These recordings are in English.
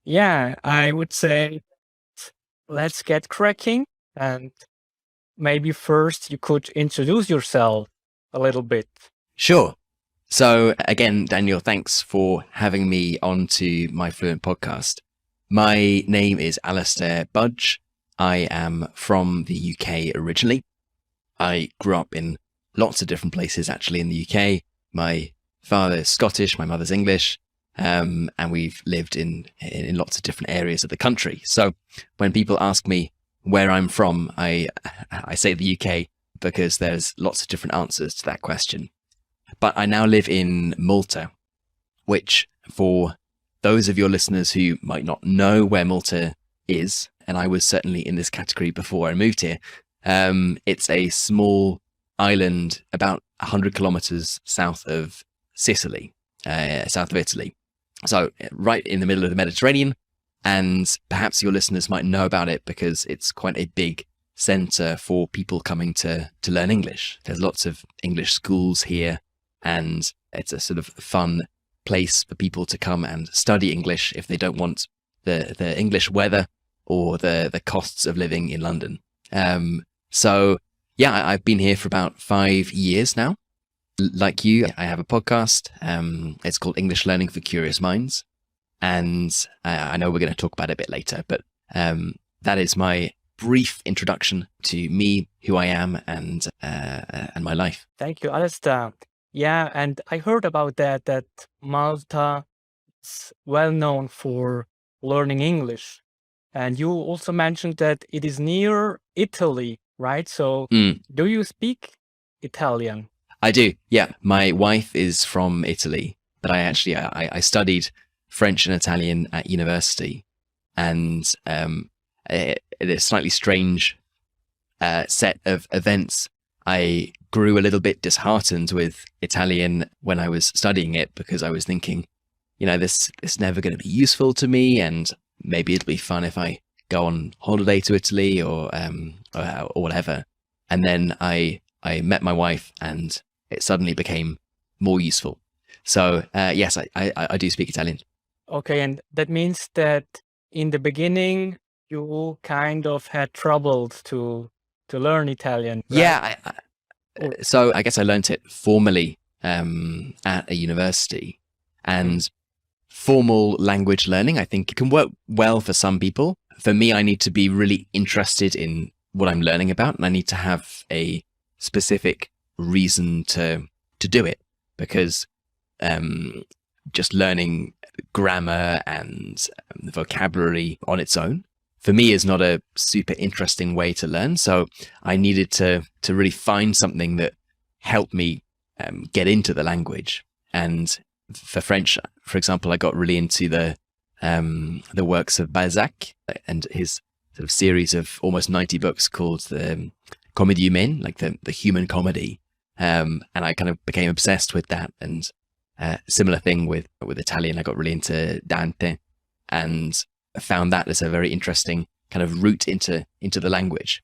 Yeah, I would say let's get cracking. And maybe first you could introduce yourself a little bit. Sure. So again, Daniel, thanks for having me onto my Fluent podcast. My name is Alastair Budge. I am from the UK originally. I grew up in lots of different places actually in the UK. My father's Scottish, my mother's English, and we've lived in lots of different areas of the country. So when people ask me where I'm from, I say the UK because there's lots of different answers to that question. But I now live in Malta, which for those of your listeners who might not know where Malta is, and I was certainly in this category before I moved here, it's a small island about 100 kilometers south of Sicily, south of Italy. So right in the middle of the Mediterranean, and perhaps your listeners might know about it because it's quite a big center for people coming to learn English. There's lots of English schools here, and it's a sort of fun place for people to come and study English if they don't want the English weather or the costs of living in London. So yeah, I've been here for about 5 years now. Like you, I have a podcast. It's called English Learning for Curious Minds. And I know we're going to talk about it a bit later, but that is my brief introduction to me, who I am, and my life. Thank you, Alastair. Yeah, and I heard about that Malta is well known for learning English. And you also mentioned that it is near Italy, right? So do you speak Italian? I do. Yeah. My wife is from Italy, but I actually, I studied French and Italian at university, and it is a slightly strange set of events. I grew a little bit disheartened with Italian when I was studying it because I was thinking, this is never going to be useful to me, and maybe it'll be fun if I go on holiday to Italy or whatever. And then I met my wife, and it suddenly became more useful. So yes, I do speak Italian. Okay, and that means that in the beginning you kind of had troubles to learn Italian, right? Yeah. So I guess I learned it formally at a university, and formal language learning, I think, can work well for some people. For me, I need to be really interested in what I'm learning about, and I need to have a specific reason to do it, because just learning grammar and vocabulary on its own, for me, is not a super interesting way to learn. So I needed to really find something that helped me get into the language. And for French, for example, I got really into the works of Balzac and his sort of series of almost 90 books called the Comédie Humaine, like the human comedy. And I kind of became obsessed with that. And similar thing with Italian, I got really into Dante, and found that as a very interesting kind of route into the language.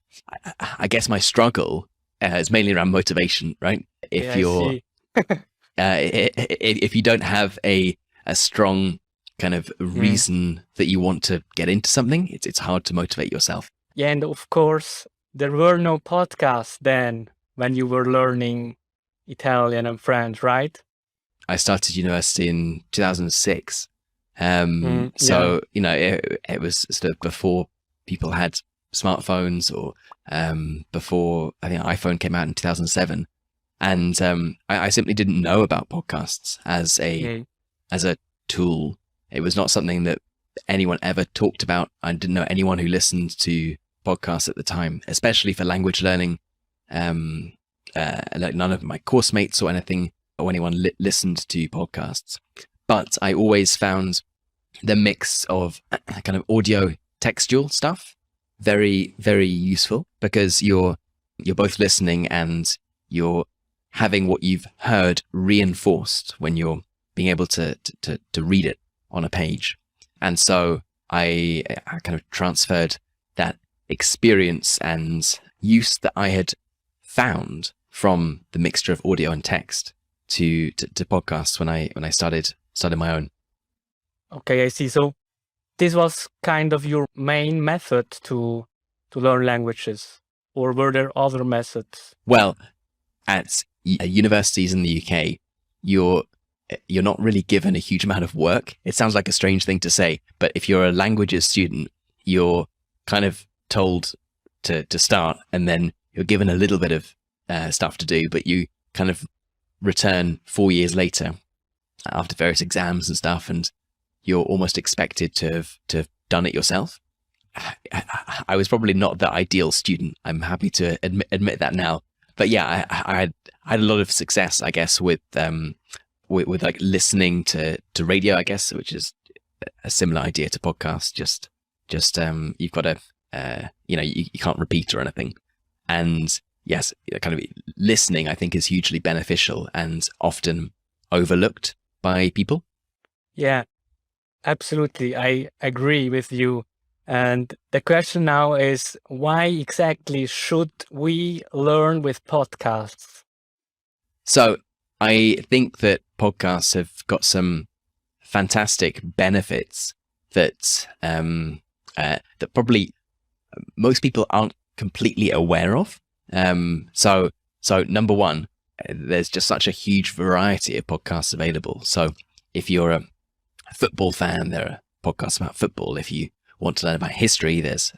I guess my struggle is mainly around motivation, right? If you're if you don't have a strong kind of reason that you want to get into something, it's hard to motivate yourself. Yeah, and of course, there were no podcasts then when you were learning Italian and French, right? I started university in 2006. So, it was sort of before people had smartphones, or before, I think, iPhone came out in 2007. And I simply didn't know about podcasts as a tool. It was not something that anyone ever talked about. I didn't know anyone who listened to podcasts at the time, especially for language learning. Like none of my course mates or anything, or anyone listened to podcasts. But I always found the mix of kind of audio textual stuff very, very useful, because you're both listening and you're having what you've heard reinforced when you're being able to read it on a page. And so I kind of transferred that experience and use that I had found from the mixture of audio and text to podcasts when I started my own. Okay, I see. So this was kind of your main method to learn languages, or were there other methods? Well, at universities in the UK, you're not really given a huge amount of work. It sounds like a strange thing to say, but if you're a languages student, you're kind of told to start, and then you're given a little bit of stuff to do, but you kind of return 4 years later after various exams and stuff, and you're almost expected to have done it yourself. I was probably not the ideal student. I'm happy to admit that now. But yeah, I had a lot of success, I guess, with like listening to radio, I guess, which is a similar idea to podcasts. Just you've got to, you can't repeat or anything. And yes, kind of listening, I think, is hugely beneficial and often overlooked by people. Yeah, absolutely. I agree with you. And the question now is, why exactly should we learn with podcasts? So I think that podcasts have got some fantastic benefits that that probably most people aren't completely aware of. So number one, there's just such a huge variety of podcasts available. So if you're a football fan, there are podcasts about football. If you want to learn about history, there's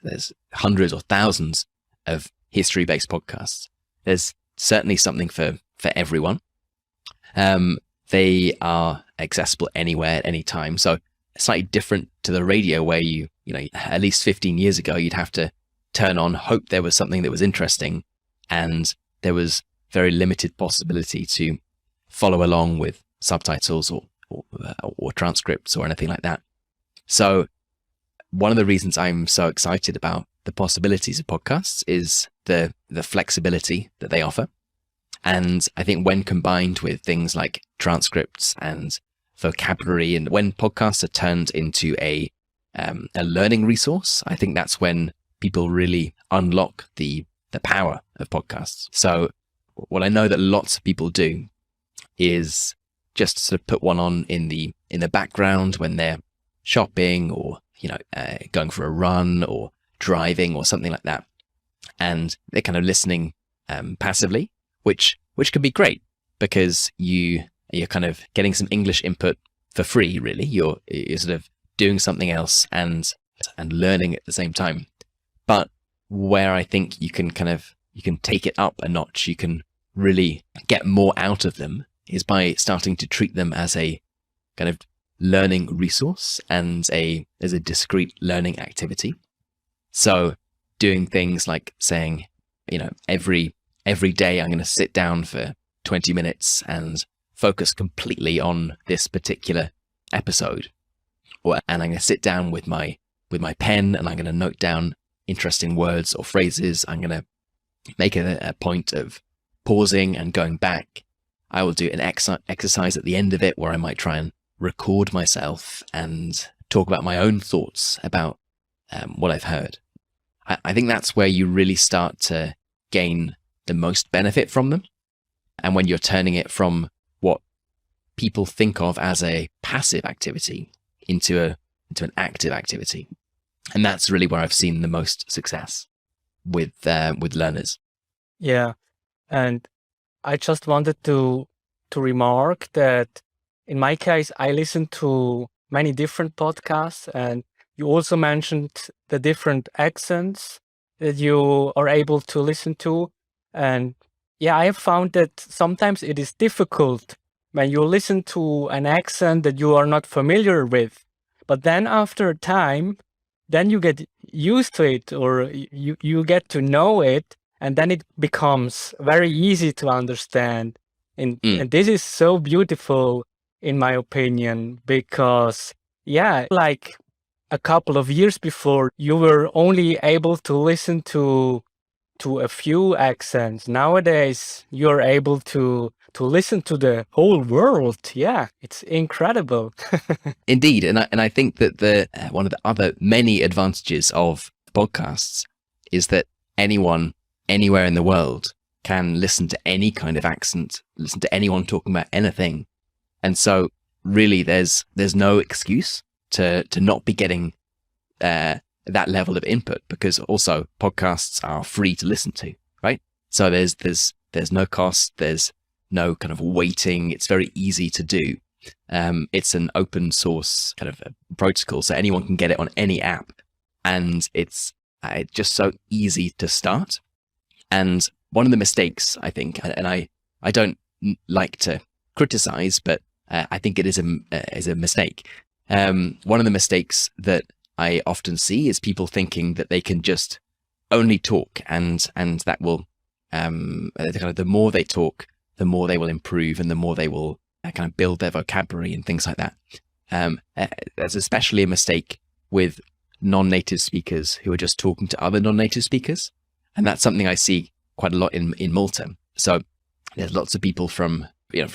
hundreds or thousands of history-based podcasts. There's certainly something for everyone. They are accessible anywhere at any time. So slightly different to the radio, where you know, at least 15 years ago, you'd have to turn on, hope there was something that was interesting, and there was very limited possibility to follow along with subtitles or transcripts or anything like that. So one of the reasons I'm so excited about the possibilities of podcasts is the flexibility that they offer. And I think when combined with things like transcripts and vocabulary, and when podcasts are turned into a learning resource, I think that's when people really unlock the power of podcasts. So what I know that lots of people do is just sort of put one on in the background when they're shopping, or going for a run or driving or something like that, and they're kind of listening passively, which can be great because you're kind of getting some English input for free. Really, you're sort of doing something else and learning at the same time. But where I think you can take it up a notch, you can really get more out of them, is by starting to treat them as a kind of learning resource and as a discrete learning activity. So doing things like saying, every day I'm going to sit down for 20 minutes and focus completely on this particular episode, and I'm going to sit down with my pen and I'm going to note down interesting words or phrases. I'm going to make a point of pausing and going back. I will do an exercise at the end of it where I might try and record myself and talk about my own thoughts about what I've heard. I think that's where you really start to gain the most benefit from them. And when you're turning it from what people think of as a passive activity into an active activity. And that's really where I've seen the most success with learners. Yeah. And I just wanted to remark that in my case, I listen to many different podcasts, and you also mentioned the different accents that you are able to listen to. And yeah, I have found that sometimes it is difficult when you listen to an accent that you are not familiar with. But then after a time, then you get used to it, or you get to know it, and then it becomes very easy to understand. And this is so beautiful, in my opinion, because yeah, like a couple of years before, you were only able to listen to a few accents. Nowadays, you're able to listen to the whole world. Yeah, it's incredible. Indeed, and I think that one of the other many advantages of podcasts is that anyone anywhere in the world can listen to any kind of accent, listen to anyone talking about anything. And so really there's no excuse to not be getting that level of input, because also podcasts are free to listen to, right? So there's no cost, there's no kind of waiting. It's very easy to do. It's an open source kind of a protocol, so anyone can get it on any app, and it's just so easy to start. And one of the mistakes, I think, and I don't like to criticize, but I think it is a mistake. One of the mistakes that I often see is people thinking that they can just only talk, and that will the more they talk, the more they will improve, and the more they will kind of build their vocabulary and things like that. That's especially a mistake with non-native speakers who are just talking to other non-native speakers, and that's something I see quite a lot in Malta. So there's lots of people from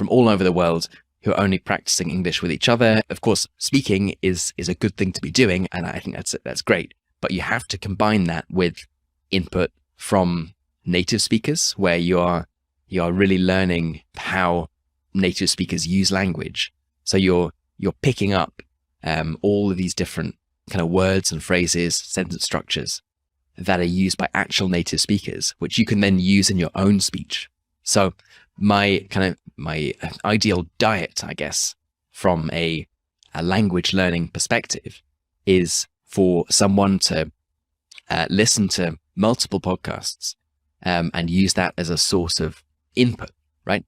all over the world who are only practicing English with each other. Of course, speaking is a good thing to be doing, and I think that's great. But you have to combine that with input from native speakers, where you are really learning how native speakers use language. So you're picking up all of these different kind of words and phrases, sentence structures that are used by actual native speakers, which you can then use in your own speech. So my ideal diet, I guess, from a language learning perspective, is for someone to listen to multiple podcasts and use that as a source of input, right?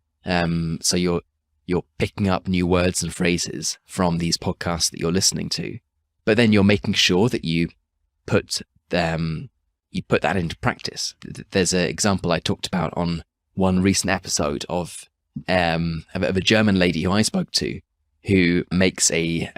So you're picking up new words and phrases from these podcasts that you're listening to, but then you're making sure that you put that into practice. There's an example I talked about on one recent episode of a German lady who I spoke to, who makes a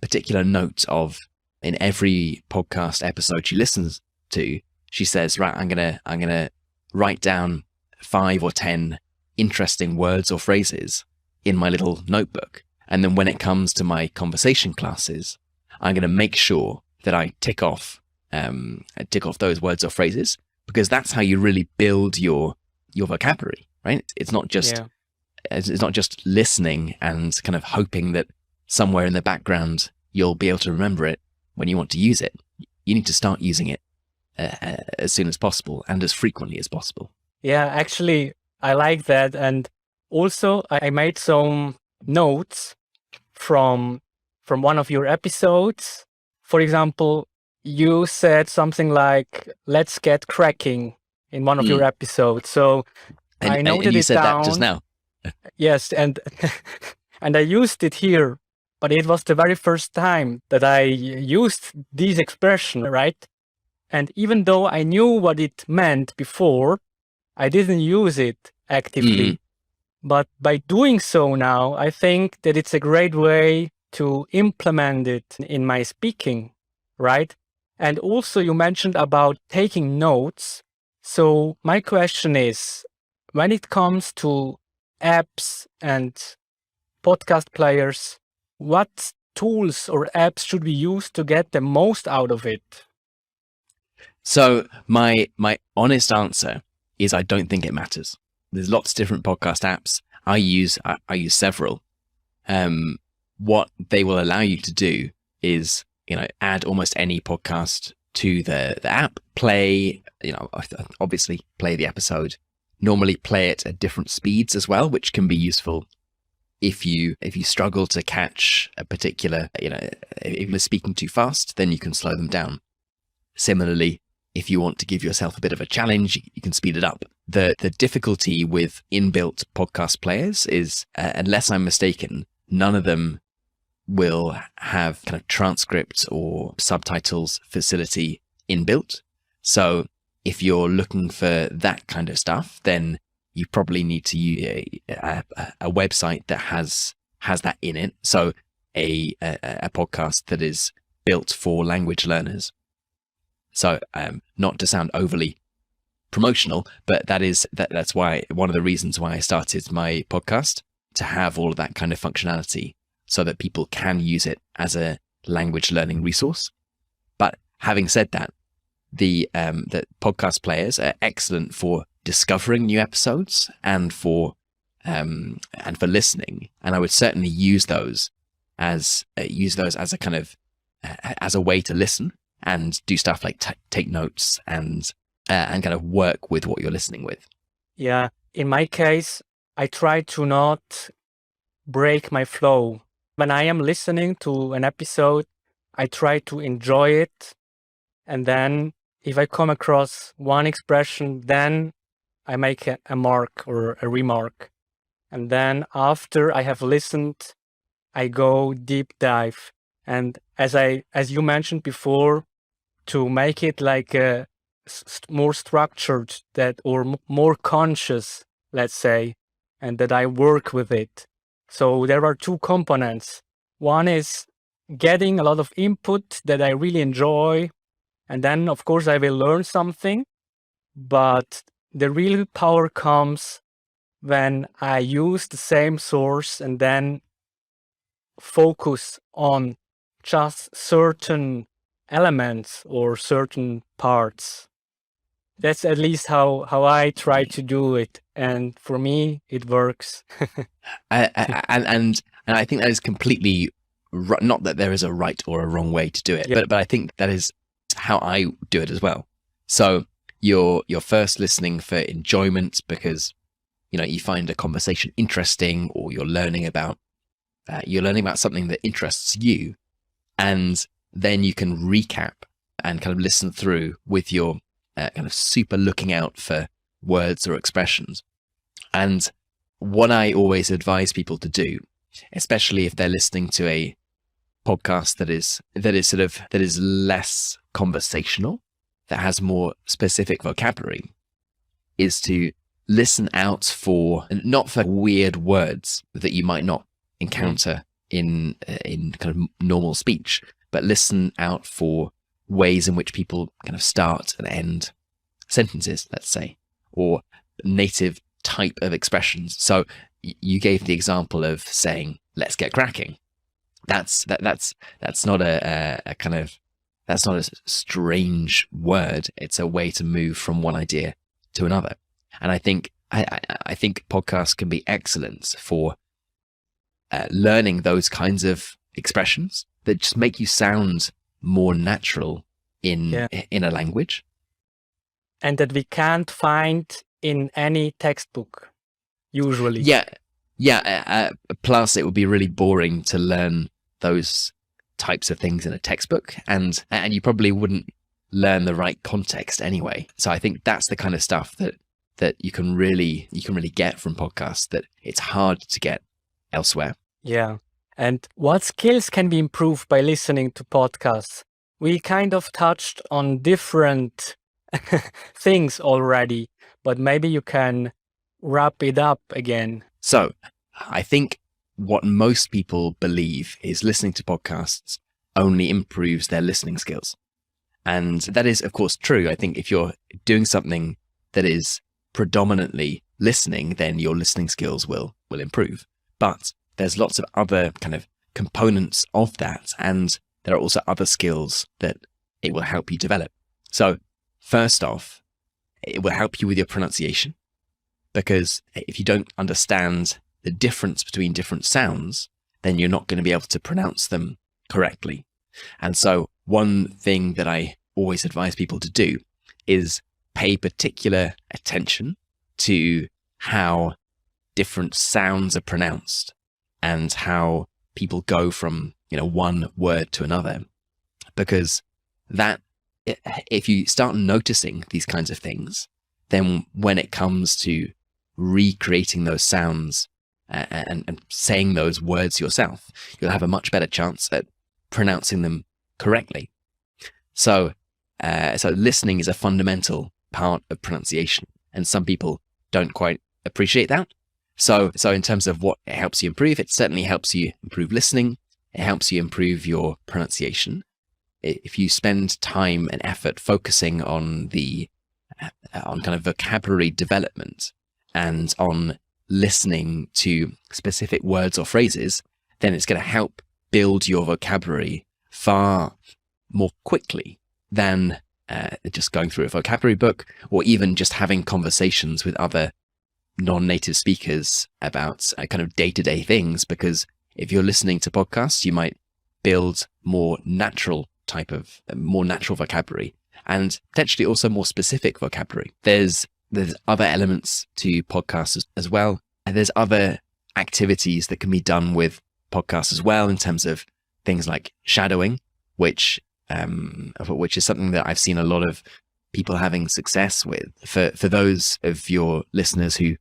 particular note of, in every podcast episode she listens to, she says, right, I'm gonna write down 5 or 10 interesting words or phrases in my little notebook, and then when it comes to my conversation classes, I'm going to make sure that I tick off those words or phrases, because that's how you really build your vocabulary, right? It's not just listening and kind of hoping that somewhere in the background you'll be able to remember it when you want to use it. You need to start using it as soon as possible and as frequently as possible. Yeah, actually, I like that. And also, I made some notes from one of your episodes. For example, you said something like, let's get cracking in one of your episodes. So I noted you it said down. That just now. Yes, and and I used it here, but it was the very first time that I used these expressions, right? And even though I knew what it meant before, I didn't use it actively. But by doing so now, I think that it's a great way to implement it in my speaking, right? And also you mentioned about taking notes. So my question is, when it comes to apps and podcast players, what tools or apps should we use to get the most out of it? So my honest answer is I don't think it matters. There's lots of different podcast apps. I use several. What they will allow you to do is, add almost any podcast to the app, play, obviously play the episode, normally play it at different speeds as well, which can be useful if you struggle to catch a particular, if you're speaking too fast, then you can slow them down. Similarly, if you want to give yourself a bit of a challenge, you can speed it up. The difficulty with inbuilt podcast players is, unless I'm mistaken, none of them will have kind of transcripts or subtitles facility inbuilt. So if you're looking for that kind of stuff, then you probably need to use a website that has that in it. So a podcast that is built for language learners. So not to sound overly promotional, but that's why one of the reasons why I started my podcast, to have all of that kind of functionality so that people can use it as a language learning resource. But having said that, the podcast players are excellent for discovering new episodes and for listening. And I would certainly use those as a kind of as a way to listen and do stuff like take notes and kind of work with what you're listening with. Yeah, in my case, I try to not break my flow. When I am listening to an episode, I try to enjoy it. And then if I come across one expression, then I make a mark or a remark. And then after I have listened, I go deep dive. And as you mentioned before, to make it like a more structured more conscious, let's say, and that I work with it. So there are two components. One is getting a lot of input that I really enjoy, and then of course I will learn something, but the real power comes when I use the same source and then focus on just certain elements or certain parts. That's at least how I try to do it, and for me it works. And I think that is completely not that there is a right or a wrong way to do it, but I think that is how I do it as well. So you're first listening for enjoyment because you find a conversation interesting, or you're learning about something that interests you, and then you can recap and kind of listen through with your kind of super looking out for words or expressions. And what I always advise people to do, especially if they're listening to a podcast that is less conversational, that has more specific vocabulary, is to listen out not for weird words that you might not encounter in kind of normal speech, but listen out for ways in which people kind of start and end sentences, let's say, or native type of expressions. So you gave the example of saying, "Let's get cracking." That's not that's not a strange word. It's a way to move from one idea to another. And I think podcasts can be excellent for learning those kinds of expressions that just make you sound more natural in a language, and that we can't find in any textbook usually. Plus it would be really boring to learn those types of things in a textbook, and you probably wouldn't learn the right context anyway. So I think that's the kind of stuff that you can really get from podcasts that it's hard to get elsewhere. Yeah. And what skills can be improved by listening to podcasts? We kind of touched on different things already, but maybe you can wrap it up again. So I think what most people believe is listening to podcasts only improves their listening skills. And that is, of course, true. I think if you're doing something that is predominantly listening, then your listening skills will improve. But there's lots of other kind of components of that, and there are also other skills that it will help you develop. So first off, it will help you with your pronunciation, because if you don't understand the difference between different sounds, then you're not going to be able to pronounce them correctly. And so one thing that I always advise people to do is pay particular attention to how different sounds are pronounced and how people go from, one word to another. Because that, if you start noticing these kinds of things, then when it comes to recreating those sounds and saying those words yourself, you'll have a much better chance at pronouncing them correctly. So listening is a fundamental part of pronunciation, and some people don't quite appreciate that. So in terms of what it helps you improve, it certainly helps you improve listening. It helps you improve your pronunciation. If you spend time and effort focusing on kind of vocabulary development and on listening to specific words or phrases, then it's going to help build your vocabulary far more quickly than just going through a vocabulary book, or even just having conversations with other non-native speakers about kind of day-to-day things. Because if you're listening to podcasts, you might build more natural type of more natural vocabulary and potentially also more specific vocabulary. There's other elements to podcasts as well. And there's other activities that can be done with podcasts as well in terms of things like shadowing, which is something that I've seen a lot of people having success with. For those of your listeners who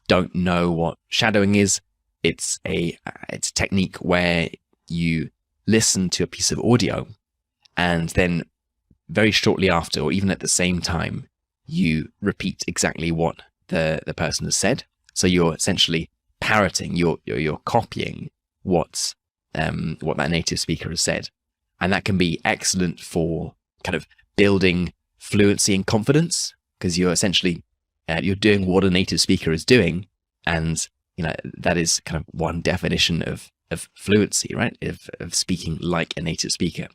don't know what shadowing is, it's a technique where you listen to a piece of audio and then very shortly after, or even at the same time, you repeat exactly what the person has said. So you're essentially parroting, you're copying what that native speaker has said. And that can be excellent for kind of building fluency and confidence, because you're essentially you're doing what a native speaker is doing, and that is kind of one definition of fluency, right? Of speaking like a native speaker.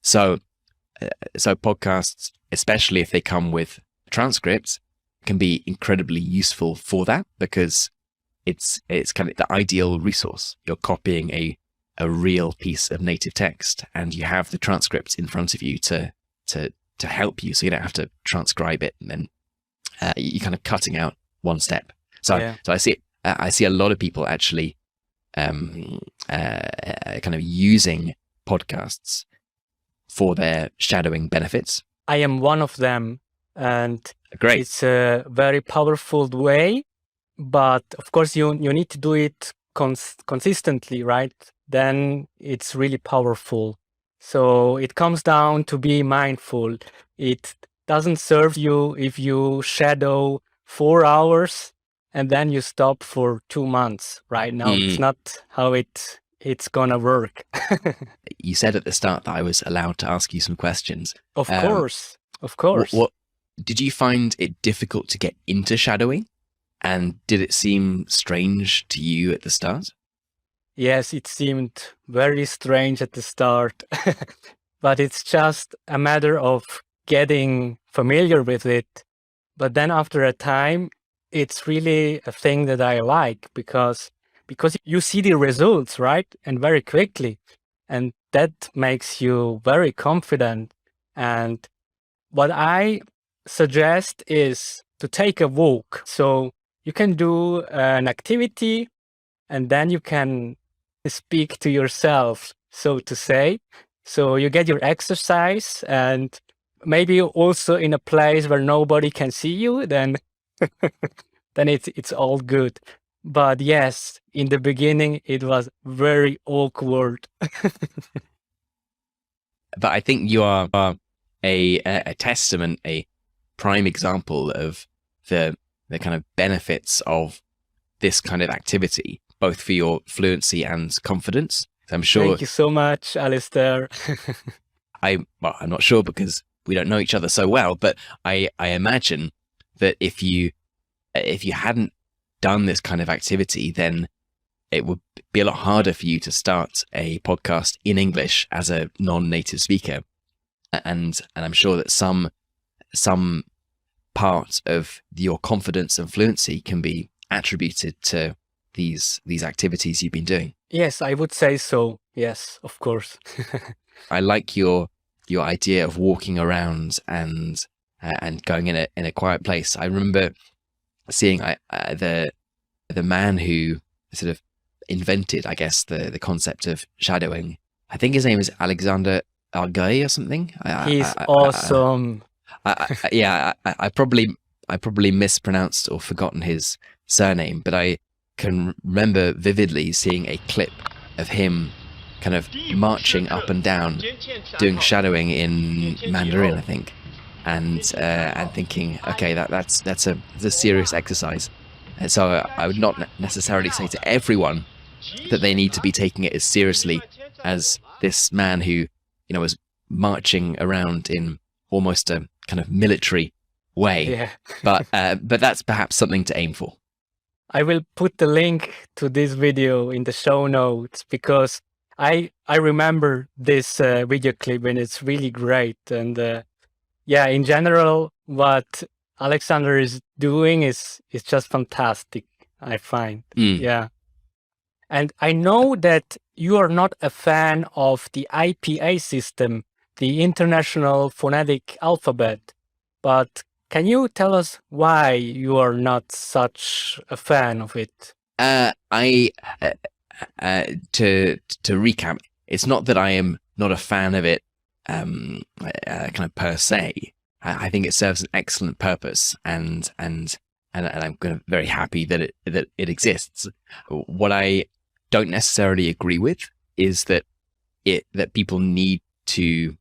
So podcasts, especially if they come with transcripts, can be incredibly useful for that, because it's kind of the ideal resource. You're copying a real piece of native text, and you have the transcripts in front of you to help you, so you don't have to transcribe it, and then you're kind of cutting out one step. So I see a lot of people actually kind of using podcasts for their shadowing benefits. I am one of them, and Great. It's a very powerful way, but of course you need to do it consistently, right? Then it's really powerful. So it comes down to be mindful. It doesn't serve you if you shadow 4 hours and then you stop for 2 months, right? Now it's not how it's gonna work. You said at the start that I was allowed to ask you some questions. Of course. What did you find it difficult to get into shadowing? And did it seem strange to you at the start? Yes, it seemed very strange at the start, but it's just a matter of getting familiar with it. But then after a time, it's really a thing that I like, because you see the results, right? And very quickly. And that makes you very confident. And what I suggest is to take a walk. So you can do an activity and then you can speak to yourself, so to say. So you get your exercise, and maybe also in a place where nobody can see you, then it's all good. But yes, in the beginning, it was very awkward. But I think you are a testament, a prime example of the kind of benefits of this kind of activity, both for your fluency and confidence. I'm sure. Thank you so much, Alastair. I'm not sure because we don't know each other so well, but I imagine that if you hadn't done this kind of activity, then it would be a lot harder for you to start a podcast in English as a non-native speaker. And I'm sure that some part of your confidence and fluency can be attributed to these activities you've been doing. Yes, I would say so. Yes, of course. I like your idea of walking around and going in a quiet place. I remember seeing the man who sort of invented, I guess, the concept of shadowing. I think his name is Alexander Arguelles or something. He's awesome. I probably mispronounced or forgotten his surname, but I can remember vividly seeing a clip of him kind of marching up and down, doing shadowing in Mandarin, I think, and thinking, okay, that's a serious exercise. And so I would not necessarily say to everyone that they need to be taking it as seriously as this man who, was marching around in almost a kind of military way. Yeah. but that's perhaps something to aim for. I will put the link to this video in the show notes, because I remember this video clip and it's really great. And in general, what Alexander is doing is just fantastic, I find. Yeah. And I know that you are not a fan of the IPA system, the International Phonetic Alphabet. But can you tell us why you are not such a fan of it? I to recap, it's not that I am not a fan of it, kind of per se. I think it serves an excellent purpose, and I'm kind of very happy that it exists. What I don't necessarily agree with is that people need to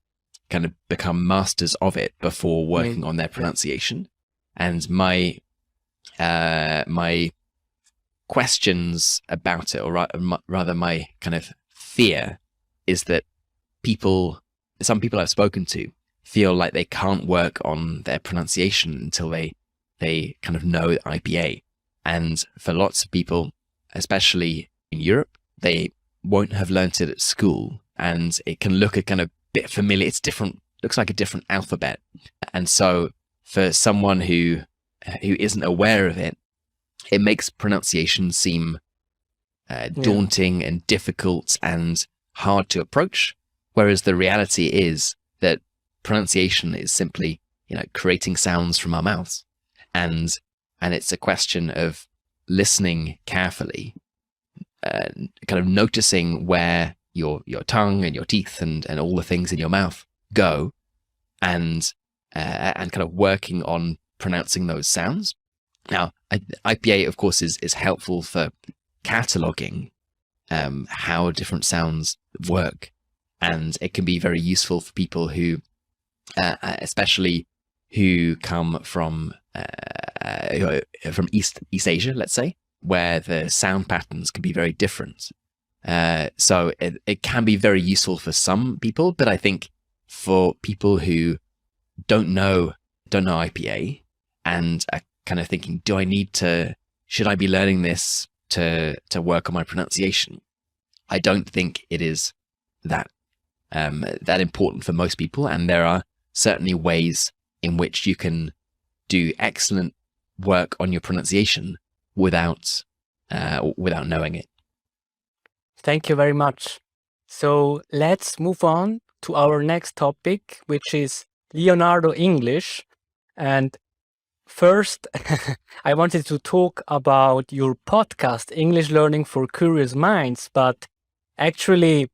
kind of become masters of it before working on their pronunciation. And my questions about it, or rather my kind of fear, is that some people I've spoken to feel like they can't work on their pronunciation until they kind of know IPA. And for lots of people, especially in Europe, they won't have learnt it at school, and it can look a kind of bit familiar. It's different, looks like a different alphabet. And so for someone who isn't aware of it, it makes pronunciation seem daunting and difficult and hard to approach. Whereas the reality is that pronunciation is simply, creating sounds from our mouths. And it's a question of listening carefully, kind of noticing where your tongue and your teeth and all the things in your mouth go, and kind of working on pronouncing those sounds. Now, IPA, of course, is helpful for cataloging how different sounds work, and it can be very useful for people who, especially who come from East Asia, let's say, where the sound patterns can be very different. So it can be very useful for some people, but I think for people who don't know IPA and are kind of thinking, should I be learning this to work on my pronunciation? I don't think it is that important for most people, and there are certainly ways in which you can do excellent work on your pronunciation without knowing it. Thank you very much. So let's move on to our next topic, which is Leonardo English. And first, I wanted to talk about your podcast, English Learning for Curious Minds, but actually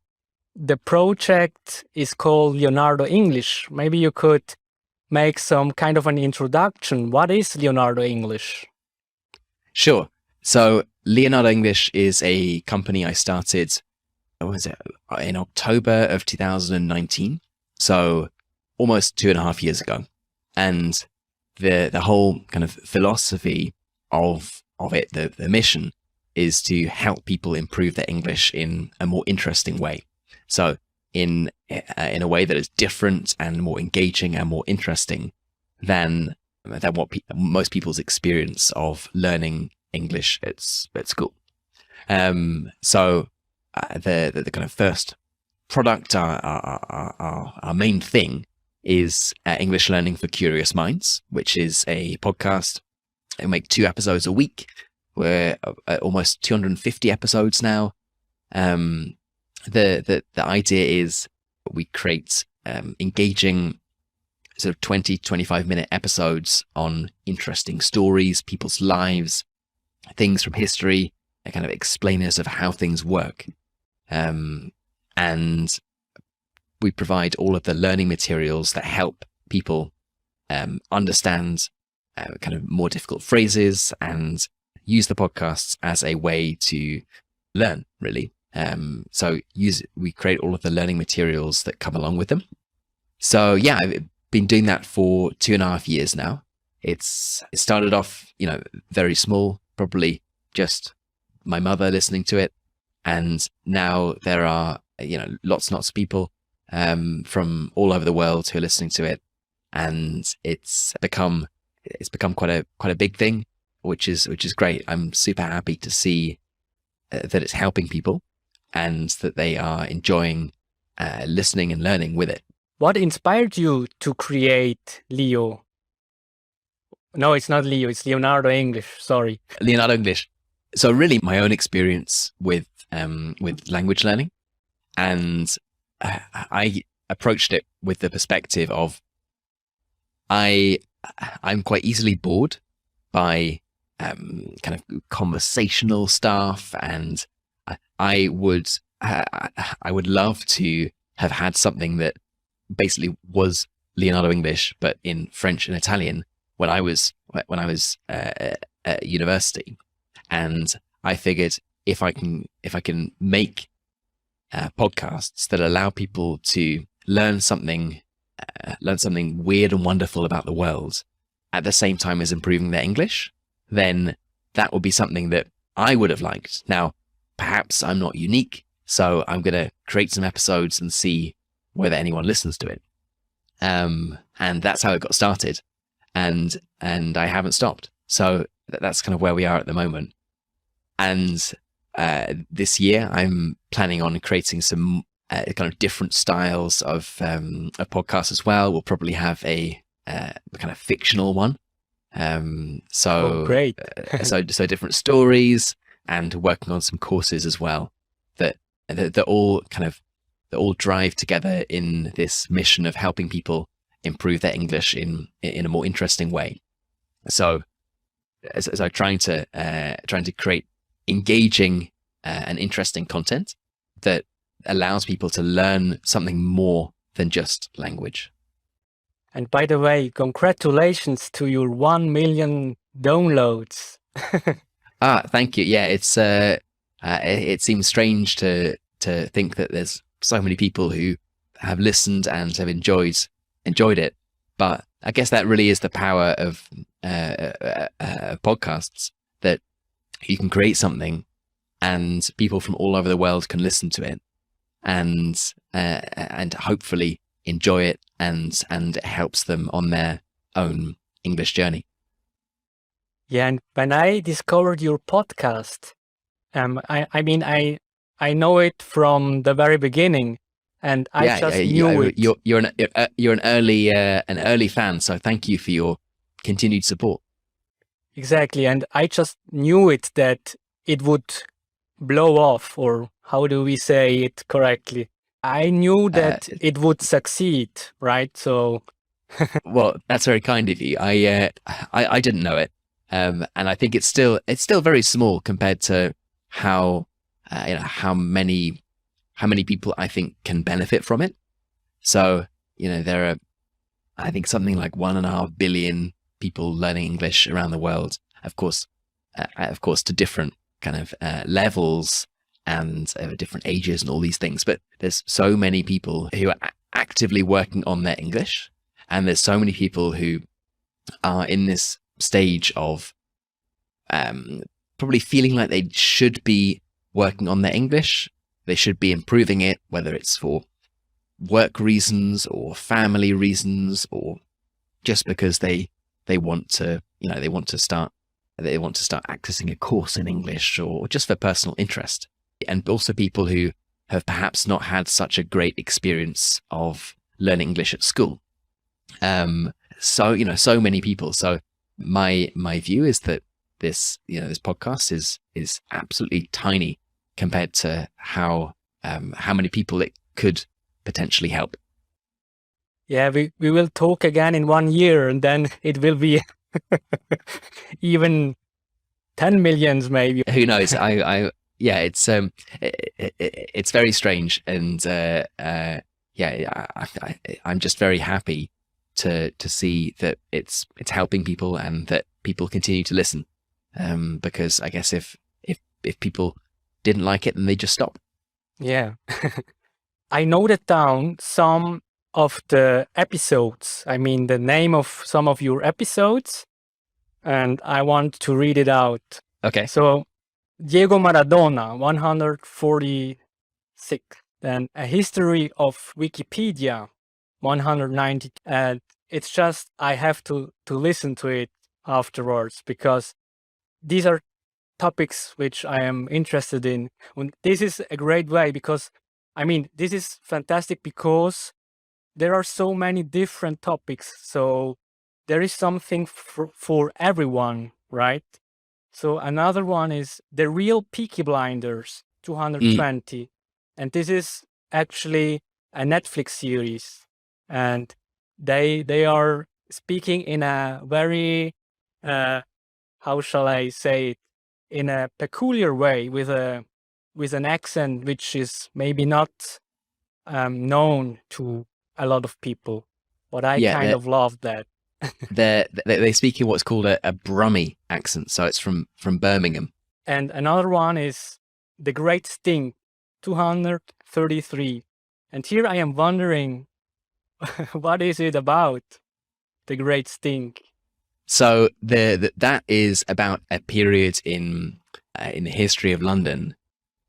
the project is called Leonardo English. Maybe you could make some kind of an introduction. What is Leonardo English? Sure. So Leonardo English is a company I started, in October of 2019. So almost 2.5 years ago. And the whole kind of philosophy of it, the mission, is to help people improve their English in a more interesting way. So in a way that is different and more engaging and more interesting than what most people's experience of learning English at school. So the kind of first product, our main thing, is English Learning for Curious Minds, which is a podcast. I make 2 episodes a week. We're almost 250 episodes now. The idea is we create engaging sort of 20-25 minute episodes on interesting stories, people's lives, things from history, and kind of explainers of how things work. And we provide all of the learning materials that help people understand kind of more difficult phrases and use the podcasts as a way to learn, really. We create all of the learning materials that come along with them. So yeah, I've been doing that for 2.5 years now. It started off, very small, probably just my mother listening to it. And now there are, lots and lots of people from all over the world who are listening to it. And it's become quite a big thing, which is great. I'm super happy to see that it's helping people and that they are enjoying listening and learning with it. What inspired you to create Leo? No, it's not Leo, it's Leonardo English, sorry. Leonardo English. So really my own experience with language learning. And I approached it with the perspective of I'm quite easily bored by kind of conversational stuff, and I would love to have had something that basically was Leonardo English, but in French and Italian when I was at university. And I figured if I can make podcasts that allow people to learn something weird and wonderful about the world at the same time as improving their English, then that would be something that I would have liked. Now, perhaps I'm not unique, so I'm going to create some episodes and see whether anyone listens to it. And that's how it got started. And I haven't stopped. So that's kind of where we are at the moment. And this year, I'm planning on creating some kind of different styles of podcasts as well. We'll probably have a kind of fictional one. Great. so different stories, and working on some courses as well that all drive together in this mission of helping people improve their English in a more interesting way. So trying to create engaging and interesting content that allows people to learn something more than just language. And by the way, congratulations to your 1 million downloads. Thank you. Yeah, it's it seems strange to think that there's so many people who have listened and have enjoyed it, but I guess that really is the power of podcasts, that you can create something and people from all over the world can listen to it and hopefully enjoy it, and it helps them on their own English journey. Yeah, and when I discovered your podcast, I know it from the very beginning, and I just knew it. You're an early fan, so thank you for your continued support. Exactly, and I just knew it that it would blow off, or how do we say it correctly? I knew that it would succeed, right? So, well, that's very kind of you. I didn't know it, and I think it's still very small compared to how many people I think can benefit from it. So there are, I think, something like 1.5 billion people learning English around the world. Of course, to different kind of levels and different ages and all these things. But there's so many people who are actively working on their English, and there's so many people who are in this stage of probably feeling like they should be working on their English. They should be improving it, whether it's for work reasons or family reasons, or just because they want to start accessing a course in English, or just for personal interest. And also people who have perhaps not had such a great experience of learning English at school. So many people. So my view is that this podcast is absolutely tiny compared to how many people it could potentially help. Yeah, we will talk again in 1 year, and then it will be even 10 millions maybe. Who knows? It's very strange, and I'm just very happy to see that it's helping people and that people continue to listen. Because I guess if people didn't like it, then they just stop. Yeah. I noted down some of the episodes. I mean, the name of some of your episodes, and I want to read it out. Okay. So, Diego Maradona, 146. Then A History of Wikipedia, 190. And it's just, I have to listen to it afterwards, because these are topics which I am interested in. And this is a great way, because, I mean, this is fantastic because there are so many different topics. So there is something for everyone, right? So another one is The Real Peaky Blinders, 220. And this is actually a Netflix series, and they are speaking in a very how shall I say it, in a peculiar way, with an accent which is maybe not known to a lot of people. But I Yeah, kind of love that. they speak in what's called a Brummie accent, so it's from Birmingham. And another one is The Great Sting, 233. And here I am wondering, what is it about, The Great Sting? So that is about a period in the history of London.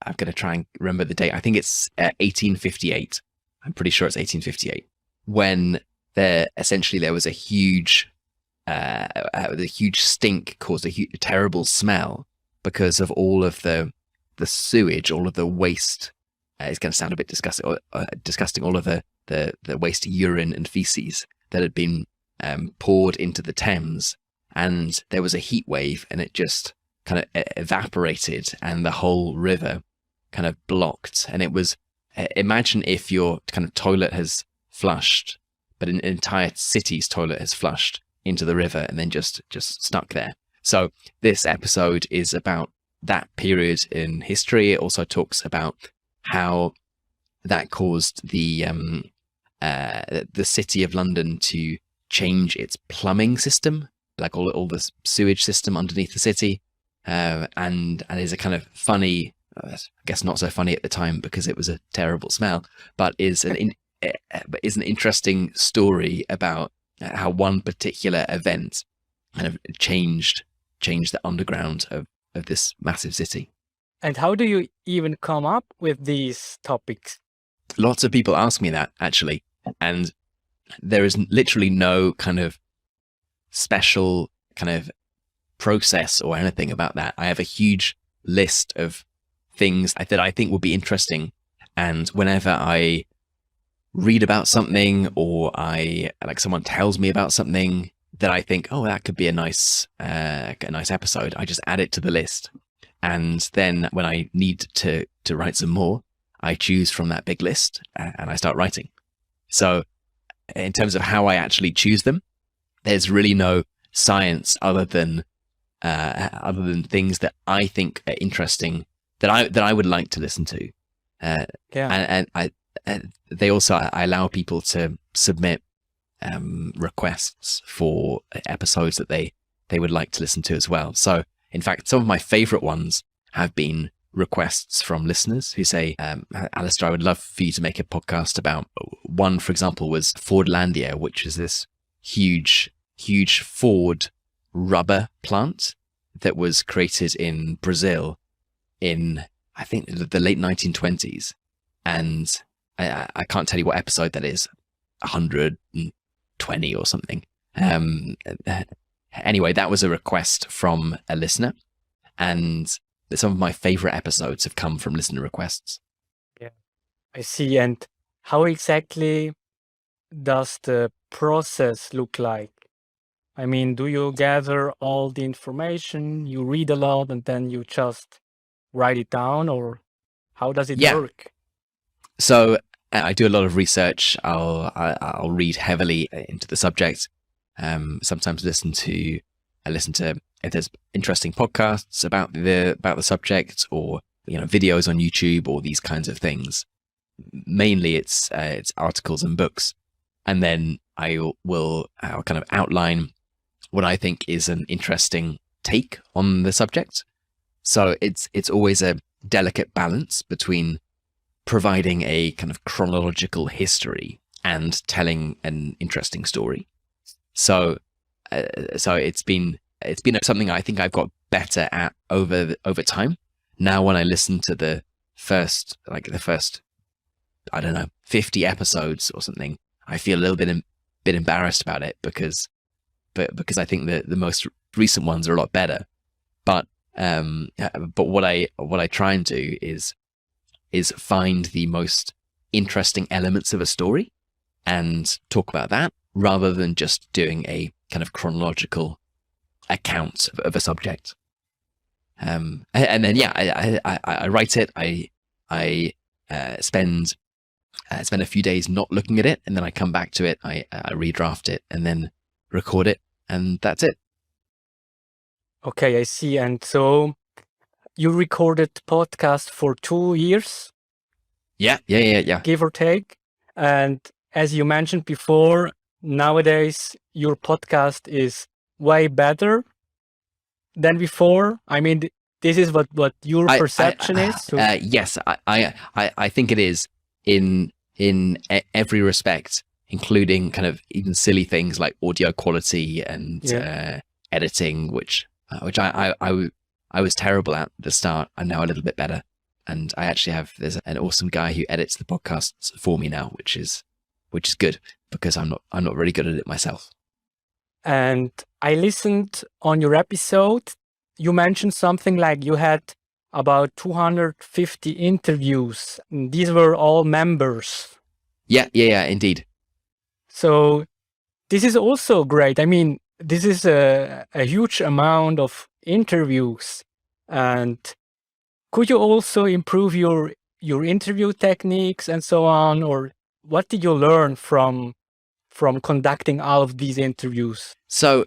I'm going to try and remember the date. I think it's 1858. I'm pretty sure it's 1858, when there was a huge the huge stink caused a terrible smell because of all of the sewage, all of the waste. It's going to sound a bit disgusting. Disgusting. All of the waste, urine and feces that had been poured into the Thames, and there was a heat wave, and it just kind of evaporated, and the whole river kind of blocked. And it was, imagine if your kind of toilet has flushed, but an entire city's toilet has flushed into the river and then just stuck there. So this episode is about that period in history. It also talks about how that caused the city of London to change its plumbing system, like all the sewage system underneath the city, and is a kind of funny, I guess not so funny at the time because it was a terrible smell, but is an interesting story about how one particular event kind of changed the underground of this massive city. And how do you even come up with these topics? Lots of people ask me that, actually, and there is literally no kind of special kind of process or anything about that. I have a huge list of things that I think would be interesting, and whenever I read about something, or someone tells me about something that I think, oh, that could be a nice episode, I just add it to the list. And then when I need to write some more, I choose from that big list and I start writing. So in terms of how I actually choose them, there's really no science other than things that I think are interesting, that I would like to listen to. And they also, I allow people to submit requests for episodes that they would like to listen to as well. So in fact, some of my favorite ones have been requests from listeners who say, Alastair, I would love for you to make a podcast about, one, for example, was Fordlandia, which is this huge Ford rubber plant that was created in Brazil in, I think, the late 1920s. And I can't tell you what episode that is, 120 or something. Anyway, that was a request from a listener, and some of my favorite episodes have come from listener requests. Yeah, I see. And how exactly does the process look like? I mean, do you gather all the information, you read a lot, and then you just write it down, or how does it work? So I do a lot of research. I'll read heavily into the subject. Sometimes listen to if there's interesting podcasts about the subject, or videos on YouTube, or these kinds of things. Mainly it's articles and books, and then I'll kind of outline what I think is an interesting take on the subject. So it's always a delicate balance between providing a kind of chronological history and telling an interesting story. So it's been something I think I've got better at over time. Now, when I listen to the first, I don't know, 50 episodes or something, I feel a little bit embarrassed about it because I think the most recent ones are a lot better. But what I try and do is find the most interesting elements of a story and talk about that, rather than just doing a kind of chronological account of a subject. And then I write it. I spend I spend a few days not looking at it, and then I come back to it, I redraft it, and then record it, and that's it. Okay, I see. And so you recorded podcast for 2 years, Yeah. give or take. And as you mentioned before, nowadays your podcast is way better than before. I mean, this is what your perception is. So, Yes, I think it is in every respect, including kind of even silly things like audio quality and editing, which I was terrible at the start. I'm now a little bit better, and I actually there's an awesome guy who edits the podcasts for me now, which is good because I'm not really good at it myself. And I listened on your episode. You mentioned something like you had about 250 interviews. These were all members. Yeah, indeed. So this is also great. I mean, this is a huge amount of interviews. And could you also improve your interview techniques and so on? Or what did you learn from conducting all of these interviews? So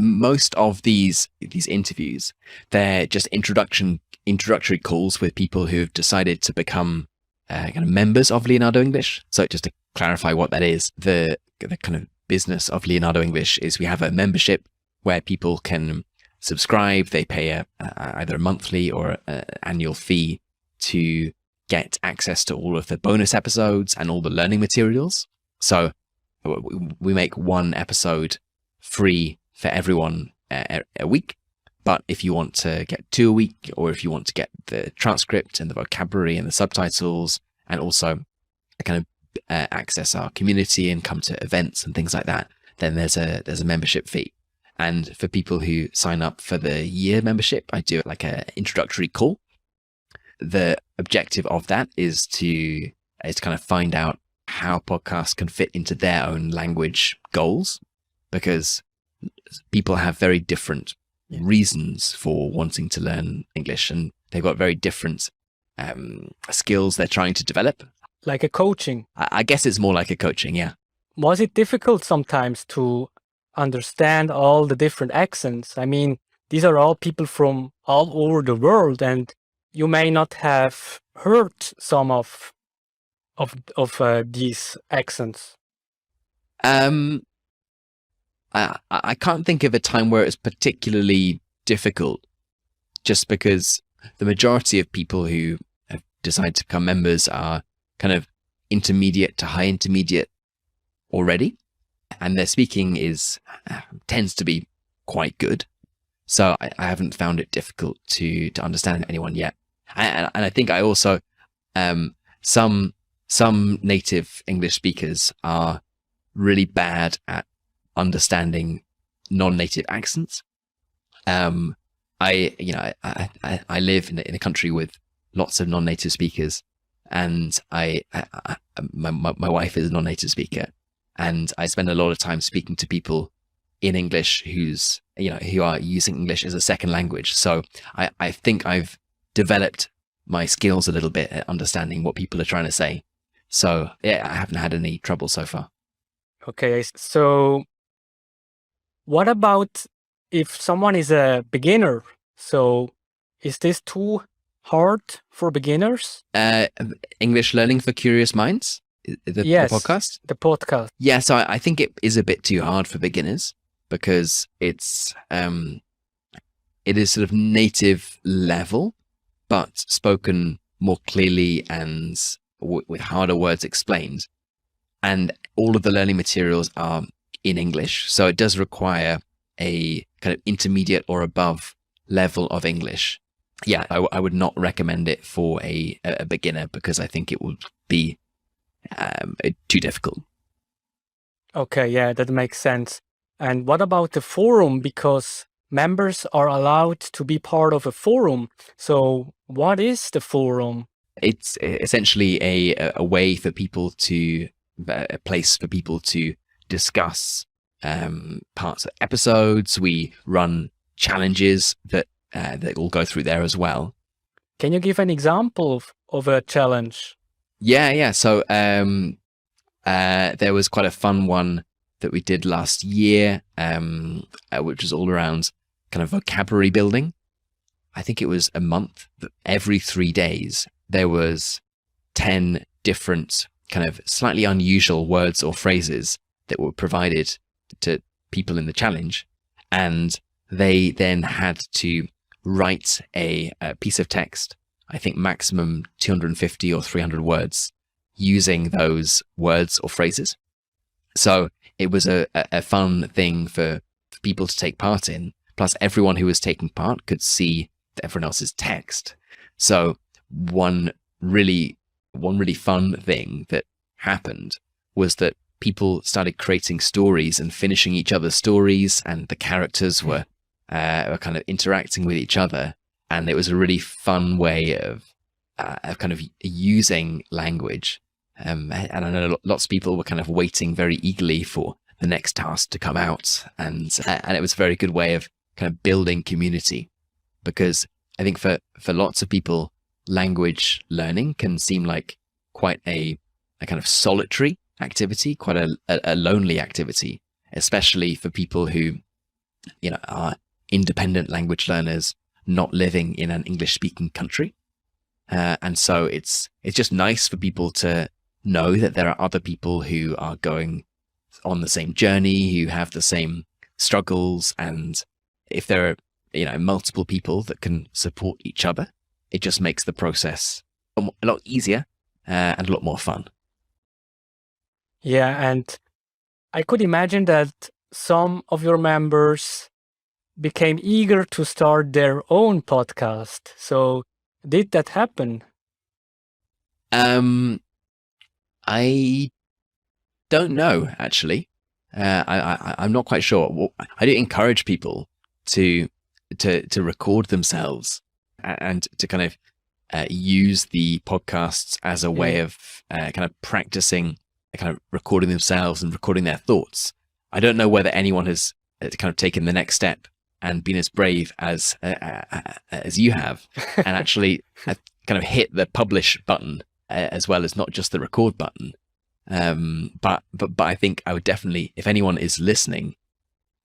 most of these interviews, they're just introductory calls with people who've decided to become kind of members of Leonardo English. So just to clarify what that is, the kind of business of Leonardo English is we have a membership where people can subscribe. They pay either a monthly or an annual fee to get access to all of the bonus episodes and all the learning materials. So we make one episode free for everyone a week. But if you want to get 2 a week, or if you want to get the transcript and the vocabulary and the subtitles, and also kind of access our community and come to events and things like that, then there's a membership fee. And for people who sign up for the year membership, I do like an introductory call. The objective of that is to kind of find out how podcasts can fit into their own language goals, because people have very different reasons for wanting to learn English, and they've got very different skills they're trying to develop. Like a coaching. I guess it's more like a coaching, yeah. Was it difficult sometimes to understand all the different accents? I mean, these are all people from all over the world, and you may not have heard some of these accents. I can't think of a time where it's particularly difficult, just because the majority of people who have decided to become members are kind of intermediate to high intermediate already, and their speaking tends to be quite good. So I haven't found it difficult to understand anyone yet. And I think I also, some native English speakers are really bad at understanding non-native accents. I live in a country with lots of non-native speakers, and my wife is a non-native speaker, and I spend a lot of time speaking to people in English who are using English as a second language. So I think I've developed my skills a little bit at understanding what people are trying to say. So yeah, I haven't had any trouble so far. Okay, so what about if someone is a beginner? So is this too hard for beginners? English Learning for Curious Minds? The podcast? The podcast. Yeah, so I think it is a bit too hard for beginners, because it is sort of native level, but spoken more clearly and with harder words explained. And all of the learning materials are in English. So it does require a kind of intermediate or above level of English. Yeah, I would not recommend it for a beginner, because I think it would be too difficult. Okay, yeah, that makes sense. And what about the forum? Because members are allowed to be part of a forum. So what is the forum? It's essentially a way for people to, a place for people to discuss parts of episodes. We run challenges that will go through there as well. Can you give an example of a challenge? Yeah. So there was quite a fun one that we did last year, which was all around kind of vocabulary building. I think it was a month. Every 3 days, there was 10 different kind of slightly unusual words or phrases that were provided to people in the challenge. And they then had to write a piece of text, I think maximum 250 or 300 words, using those words or phrases. So it was a fun thing for people to take part in. Plus, everyone who was taking part could see everyone else's text. So one really fun thing that happened was that people started creating stories and finishing each other's stories, and the characters were kind of interacting with each other. And it was a really fun way of kind of using language. And I know lots of people were kind of waiting very eagerly for the next task to come out. And it was a very good way of kind of building community, because I think for lots of people, language learning can seem like quite a kind of solitary activity, quite a lonely activity, especially for people who, are independent language learners not living in an English speaking country. And so it's just nice for people to know that there are other people who are going on the same journey, who have the same struggles. And if there are, multiple people that can support each other, it just makes the process a lot easier and a lot more fun. Yeah, and I could imagine that some of your members became eager to start their own podcast. So did that happen? I don't know, actually. I'm not quite sure. Well, I do encourage people to record themselves and to kind of use the podcasts as a way of kind of practicing, kind of recording themselves and recording their thoughts. I don't know whether anyone has kind of taken the next step and been as brave as you have, and actually kind of hit the publish button as well as not just the record button. But I think I would definitely, if anyone is listening,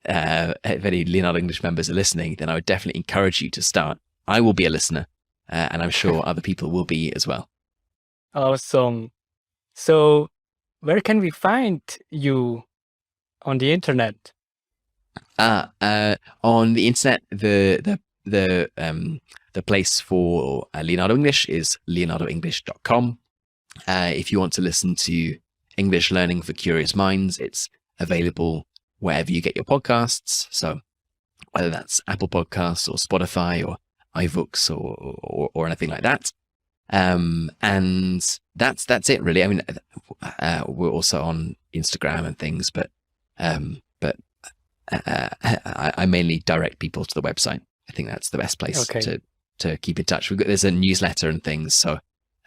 if any Leonardo English members are listening, then I would definitely encourage you to start. I will be a listener, and I'm sure other people will be as well. Awesome. So where can we find you on the internet? On the internet, the place for Leonardo English is leonardoenglish.com. If you want to listen to English Learning for Curious Minds, it's available wherever you get your podcasts. So whether that's Apple Podcasts or Spotify or iBooks or anything like that. And that's it really. I mean, we're also on Instagram and things, but I mainly direct people to the website. I think that's the best place to keep in touch. There's a newsletter and things. So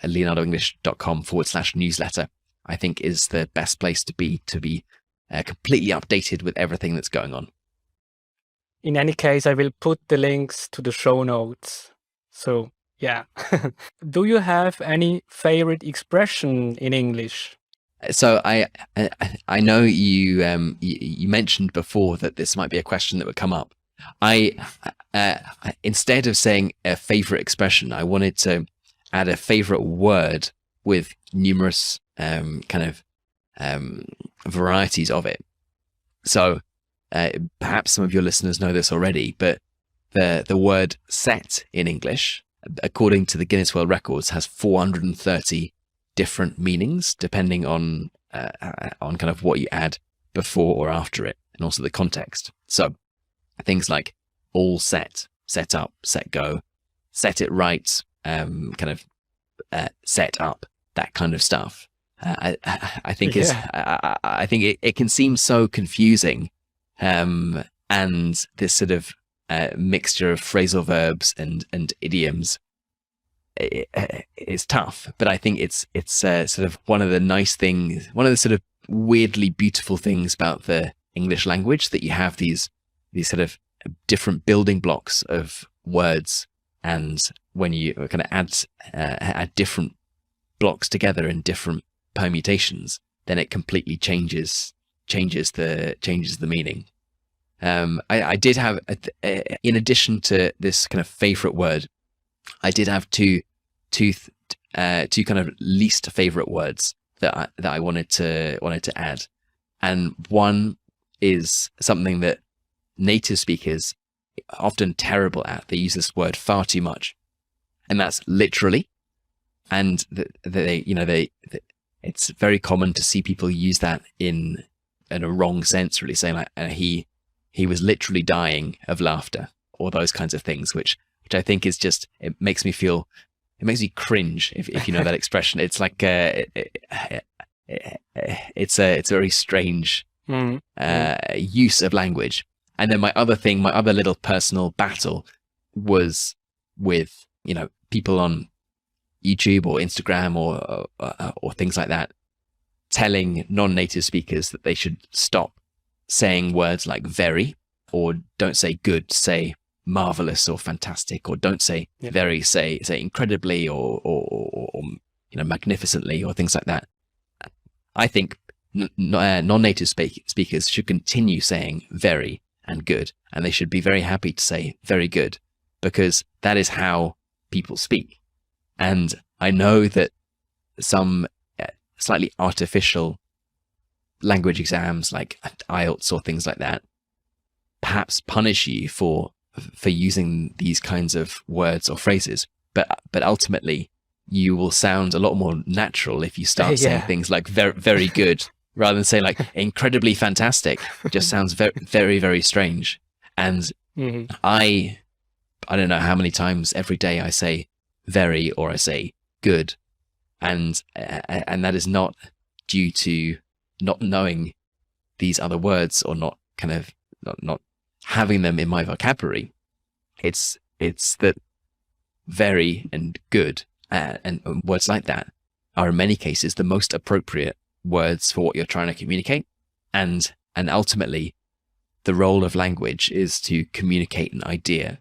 leonardoenglish.com/newsletter, I think, is the best place to be completely updated with everything that's going on. In any case, I will put the links to the show notes. So yeah. Do you have any favorite expression in English? So I know you mentioned before that this might be a question that would come up. I instead of saying a favorite expression, I wanted to add a favorite word with numerous kind of varieties of it. So perhaps some of your listeners know this already, but the word set in English, according to the Guinness World Records, has 430 different meanings depending on kind of what you add before or after it, and also the context. So things like all set, set up, set go, set it right, kind of set up, that kind of stuff. I think I think it can seem so confusing, and this sort of mixture of phrasal verbs and idioms. It's tough, but I think it's sort of one of the nice things, one of the sort of weirdly beautiful things about the English language, that you have these sort of different building blocks of words, and when you kind of add different blocks together in different permutations, then it completely changes the meaning. I did have, in addition to this kind of favorite word, I did have two kind of least favorite words that I wanted to add, and one is something that native speakers are often terrible at. They use this word far too much, and that's literally. And it's very common to see people use that in a wrong sense, really, saying like he was literally dying of laughter, or those kinds of things, which I think is just, it makes me cringe if you know that expression. It's like it's a very strange use of language. And then my other little personal battle was with people on YouTube or Instagram or things like that, telling non-native speakers that they should stop saying words like very, or don't say good, say marvelous or fantastic, or don't say very, say incredibly or magnificently, or things like that. I think non-native speakers should continue saying very and good, and they should be very happy to say very good, because that is how people speak. And I know that some slightly artificial language exams like IELTS or things like that perhaps punish you for using these kinds of words or phrases, but ultimately you will sound a lot more natural if you start saying things like very, very good rather than saying like incredibly fantastic. It just sounds very, very, very strange. And I don't know how many times every day I say very or I say good, and that is not due to not knowing these other words or not having them in my vocabulary. It's that very and good and words like that are in many cases the most appropriate words for what you're trying to communicate. And ultimately, the role of language is to communicate an idea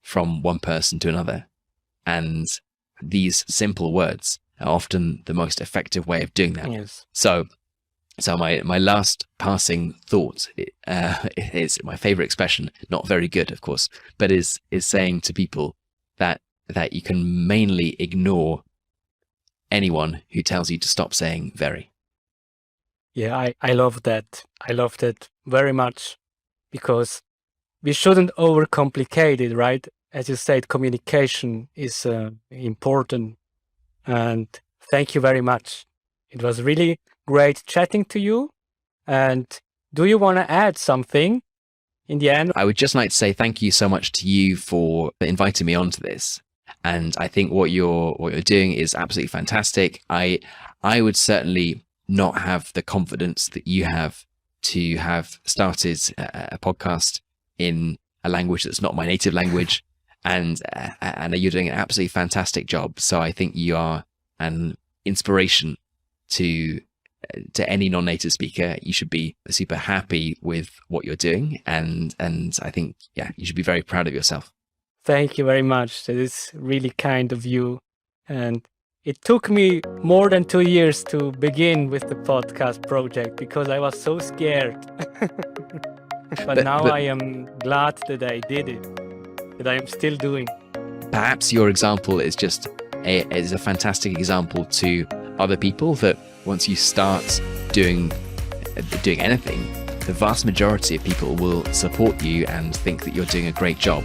from one person to another. And these simple words are often the most effective way of doing that. Yes. So my last passing thought is my favorite expression, not very good, of course, but is saying to people that you can mainly ignore anyone who tells you to stop saying very. Yeah, I love that. I love that very much, because we shouldn't overcomplicate it, right? As you said, communication is important. And thank you very much. It was really great chatting to you. And do you want to add something in the end? I would just like to say thank you so much to you for inviting me onto this. And I think what you're doing is absolutely fantastic. I would certainly not have the confidence that you have to have started a podcast in a language that's not my native language. And you're doing an absolutely fantastic job. So I think you are an inspiration to any non-native speaker. You should be super happy with what you're doing, and I think you should be very proud of yourself. Thank you very much. That is really kind of you. And it took me more than 2 years to begin with the podcast project because I was so scared. but now I am glad that I did it, that I am still doing. Perhaps your example is just is a fantastic example to other people, that once you start doing anything, the vast majority of people will support you and think that you're doing a great job.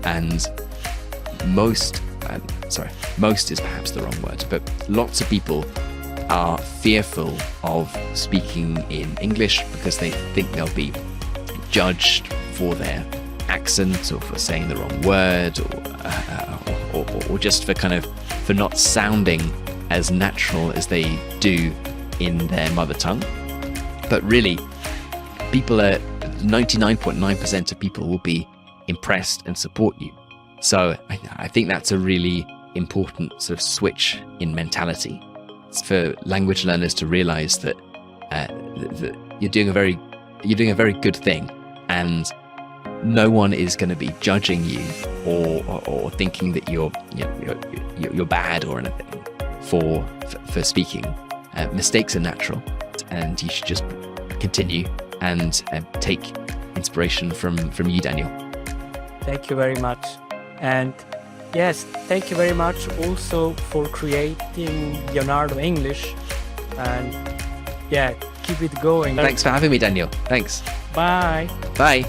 And most is perhaps the wrong word, but lots of people are fearful of speaking in English because they think they'll be judged for their accent or for saying the wrong word or just for not sounding as natural as they do in their mother tongue. But really, 99.9% of people will be impressed and support you. So I think that's a really important sort of switch in mentality. It's for language learners to realize that you're doing a very good thing, and no one is going to be judging you or thinking that you're bad or anything. for speaking. Mistakes are natural, and you should just continue and take inspiration from you, Daniel. Thank you very much. And yes, thank you very much also for creating Leonardo English. And yeah, keep it going. Thanks for having me, Daniel. Thanks. Bye. Bye.